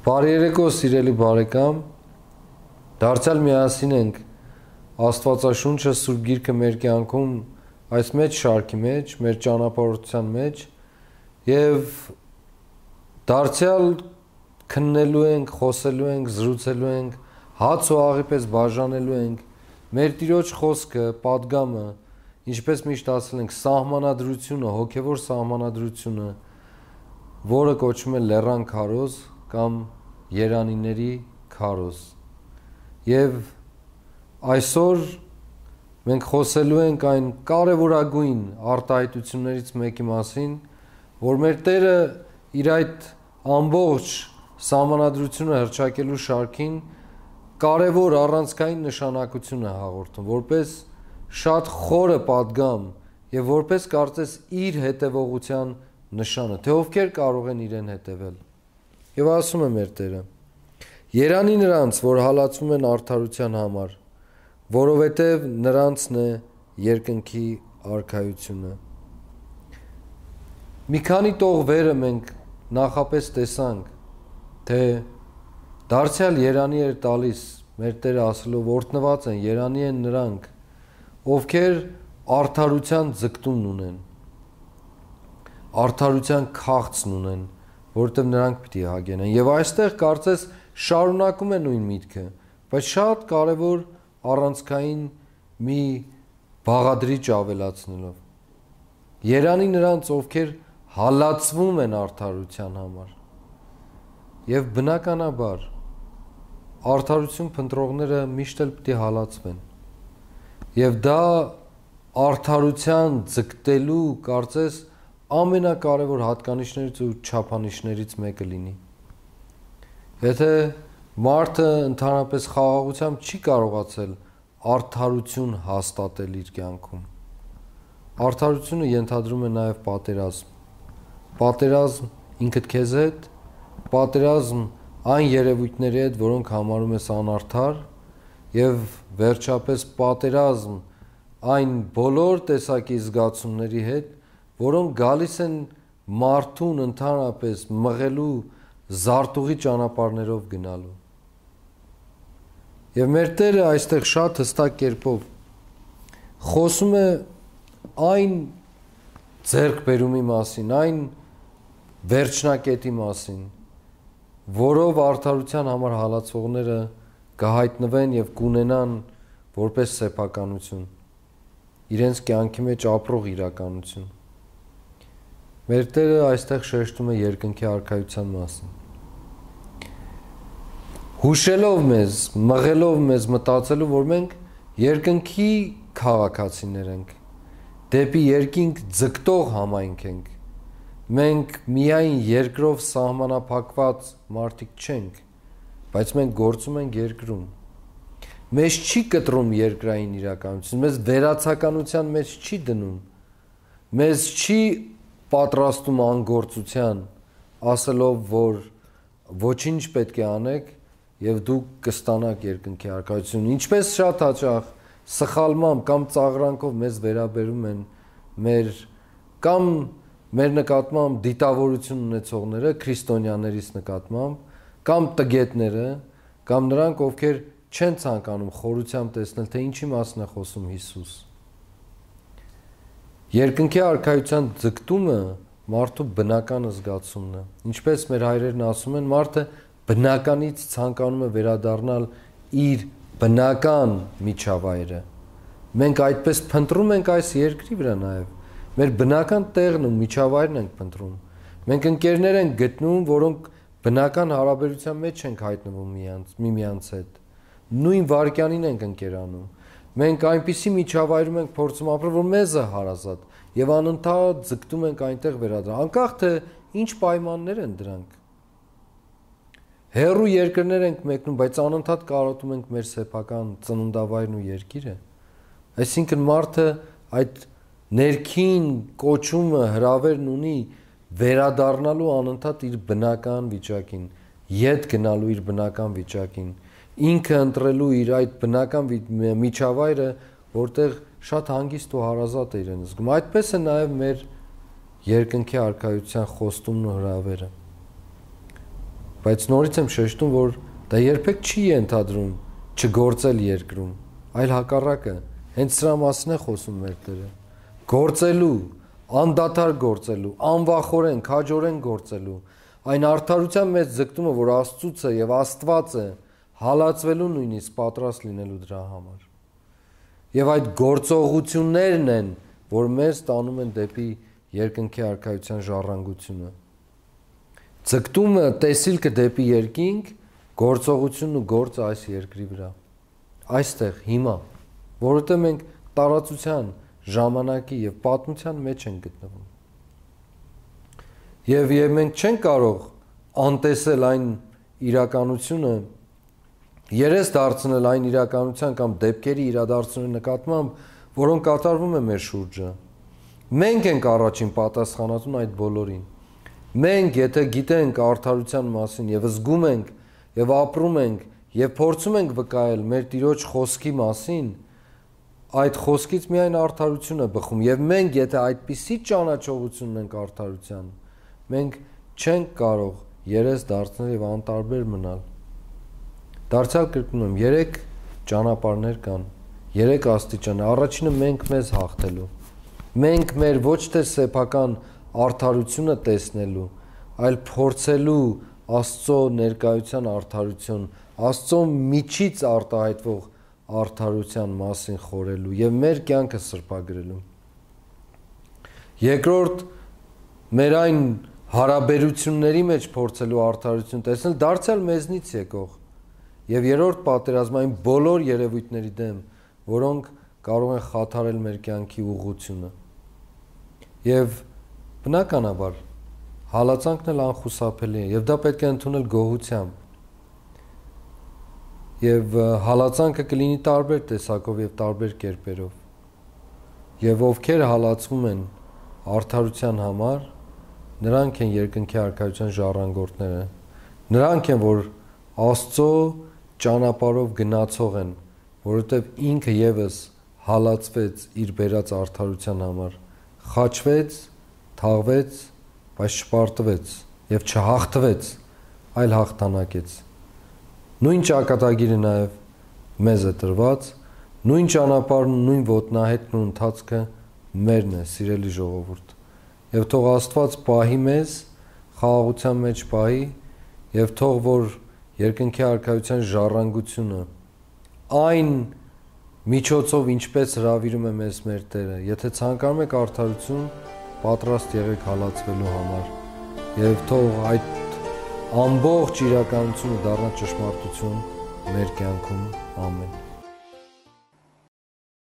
Բարի երեկո, սիրելի բարեկամ, դարձյալ միասին ենք Աստվածաշունչը Սուրբ Գիրքը մեր կյանքում այս մեծ շարքի մեջ, մեր ճանապարհորդության մեջ եւ դարձյալ քննելու ենք, խոսելու ենք, զրուցելու ենք, հաց ու աղի պես բաժանելու ենք մեր Տիրոջ խոսքը, պատգամը, ինչպես միշտ ասել ենք, սահմանադրությունը, հոգևոր սահմանադրությունը, որը կոչվում է լեռան քարոզ կամ երանիների քարոզ։ Եվ այսօր մենք խոսելու ենք այն կարևորագույն արտահայտություններից մեկի մասին, որ մեր Տերը իր այդ ամբողջ սահմանադրությունը հռչակելու շարքին կարևոր առանցքային նշանակություն է հաղորդում, որպես շատ խորը պատգամ եւ որպես կարծես իր հետևողության նշանը, թե ովքեր կարող են իրեն հետևել։ Եվ ասում է մեր Տերը. Երանի նրանց, որ հալածվում են արդարության համար, որովհետև նրանցն է երկնքի արքայությունը։ Մի քանի տողվերը մենք նախապես տեսանք, թե դարձյալ երանի էր տալիս մեր Տերը ասելով օրհնված են, երանի են նրանք, ովքեր արդարության ձգտումն ունեն, արդարության քաղցն ունեն, որովհետև նրանք պիտի հագենան։ Եվ այստեղ կարծես շարունակում է նույն միտքը, բայց շատ կարևոր առանցքային մի բաղադրիչ ավելացնելով։ Երանի նրանց, ովքեր հալածվում են արդարության համար։ Եվ բնականաբար արդարություն փնտրողները միշտ էլ պիտի հալածվեն։ Եվ դա արդարության ձգտելու կարծես ամենակարևոր հատկանիշներից ու չափանիշներից մեկը լինի։ Եթե մարդը ընդհանրապես խաղաղությամբ չի կարողացել արդարություն հաստատել իր կյանքում, արդարությունը ենթադրում է նաև պատերազմ։ Պատերազմ ինքդ քեզ հետ, պատերազմ այն երևույթների հետ, որոնք համարում ես անարդար, եւ վերջապես պատերազմ այն բոլոր տեսակի զգացումների հետ, որոնք գալիս են մարդուն ընդհանրապես մղելու զարտուղի ճանապարհներով գնալու։ Եվ մեր Տերը այստեղ շատ հստակ կերպով խոսում է այն ձեռքբերումի մասին, այն վերջնակետի մասին, որով արդարության համար հալածվողները կհայտնվեն եւ կունենան որպես սեփականություն, իրենց կյանքի մեջ ապրող իրականություն։ Մեր Տերը այստեղ շեշտում է երկնքի արքայության մասին։ Հուշելով մեզ, մղելով մեզ մտածելու, որ մենք երկնքի քաղաքացիներ ենք, դեպի երկինք ձգտող համայնք ենք, մենք միայն երկրով սահմանափակված մարդիկ չենք, բայց մենք գործում ենք երկրում։ Մեզ չի կտրում երկրային իրականություն, մեզ վերացականության մեջ չի դնում, մեզ չի պատրաստում անգործության, ասելով, որ ոչինչ պետք է անեք եւ դուք կստանաք երկնքի արքայություն։ Ինչպես շատ հաճախ սխալմամբ կամ ծաղրանքով մեզ վերաբերում են մեր նկատմամբ դիտավորություն ունեցողները, քրիստոնյաներիս նկատմամբ, կամ տգետները, կամ նրանք, ովքեր չեն ցանկանում խորությամբ տեսնել, թե ինչի մասին է խոսում Հիսուս։ Երկնքի արքայության ձգտումը մարդու բնական զգացումն է։ Ինչպես մեր հայրերն ասում են, մարդը բնականից ցանկանում է վերադառնալ իր բնական միջավայրը։ Մենք այդպես փնտրում ենք այս երկրի վրա նաև։ Մեր բնական տեղն ու միջավայրն ենք փնտրում։ Մենք ընկերներ ենք գտնում, որոնք բնական հարաբերության մեջ ենք հայտնվում միմյանց հետ։ Նույն վայրկյանին ենք ընկերանում։ Մենք այնպիսի միջավայրում ենք փորձում ապրել, որ մեզ է հարազատ, եւ անընդհատ ձգտում ենք այնտեղ վերադառնալ, անկախ թե ինչ պայմաններ են դրանք։ Հեռու երկրներ ենք մեկնում, բայց անընդհատ կարոտում ենք մեր սեփական ծննդավայրն ու երկիրը։ Այսինքն մարդը այդ ներքին կոչումը, հրավերն ունի վերադառնալու անընդհատ իր բնական վիճակին, ետ գնալու իր բնական վիճակին, ինքը ընտրելու իր այդ բնական միջավայրը, որտեղ շատ հանգիստ ու հարազատ է իրեն զգում։ Այդպես է նաև մեր երկնքի արքայության խոստումն ու հրավերը։ Բայց նորից եմ շեշտում, որ դա երբեք չի ենթադրում չգործել երկրում, այլ հակառակը, հենց սրա մասին է խոսում մեր Տերը։ Գործելու, անդադար գործելու, անվախորեն, քաջորեն գործելու, այն արդարության մեջ ձգտումը, որ Աստծուց է եւ Աստված է, հալածվելու նույնիսկ պատրաստ լինելու դրա համար։ Եվ այդ գործողություններն են, որ մեզ տանում են դեպի երկնքի արքայության ժառանգությունը։ Ձգտումը, տեսիլքը դեպի երկինք, գործողությունն ու գործը այս երկրի վրա։ Այստեղ, հիմա, որովհետև մենք տարածության, ժամանակի եւ պատմության մեջ ենք գտնվում։ Եվ մենք չենք կարող անտեսել այն իրականությունը, երես դարձնել այն իրականության կամ դեպքերի իրադարձությունների նկատմամբ, որոնք կատարվում են մեր շուրջը։ Մենք ենք առաջին պատասխանատուն այդ բոլորին։ Մենք, եթե գիտենք արդարության մասին եւ զգում ենք եւ ապրում ենք եւ փորձում ենք վկայել մեր Տիրոջ խոսքի մասին, այդ խոսքից միայն արդարություն է բխում եւ մենք, եթե այդպիսի ճանաչողություն ունենք արդարության, մենք չենք կարող երես դարձնել եւ անտարբեր մնալ։ Դարձյալ կրկնում եմ, 3 ճանապարհներ կան, 3 աստիճան։ Առաջինը մենք մեզ հաղթելու։ Մենք մեր ոչ թե սեփական արդարությունը տեսնելու, այլ փորձելու Աստծո ներկայության արդարություն, Աստծո միջից արտահայտվող արդարության մասին խորելու եւ մեր կյանքը սրբագրելու։ Երկրորդ, մեր այն հարաբերությունների մեջ փորձելու արդարություն տեսնել, դարձյալ մեզնից եկող։ Եվ երրորդ պատերազմ այն բոլոր երևույթների դեմ, որոնք կարող են խաթարել մեր կյանքի ուղղությունը։ Եվ բնականաբար հալածանքն էլ անխուսափելի է, եւ դա պետք է ընդունել գոհությամբ։ Եվ հալածանքը կլինի տարբեր տեսակով եւ տարբեր կերպերով։ Եվ ովքեր հալածվում են արդարության համար, նրանք են երկնքի արքայության ժառանգորդները։ Նրանք են, որ Աստծո ճանապարհով գնացող են, որովհետև ինքը եւս հալածվեց իր բերած արդարության համար, խաչվեց, թաղվեց, բայց չպարտվեց եւ չհաղթվեց, այլ հաղթանակեց։ Նույն ճակատագիրը նաեւ մեզ է տրված, նույն ճանապարհն ու նույն ոտնահետքն ու ընթացքը մերն է, սիրելի ժողովուրդ։ Եվ թող Աստված պահի մեզ, խաղաղության մեջ պահի, եւ թող որ երկնքի արքայության ժառանգությունը այն միջոցով ինչպես հրավիրում է մեզ մեր Տերը, եթե ցանկանում եք արդարություն, պատրաստ եղեք հալածվելու համար եւ թող այդ ամբողջ իրականությունը դառնա ճշմարտություն մեր կյանքում։ Ամեն։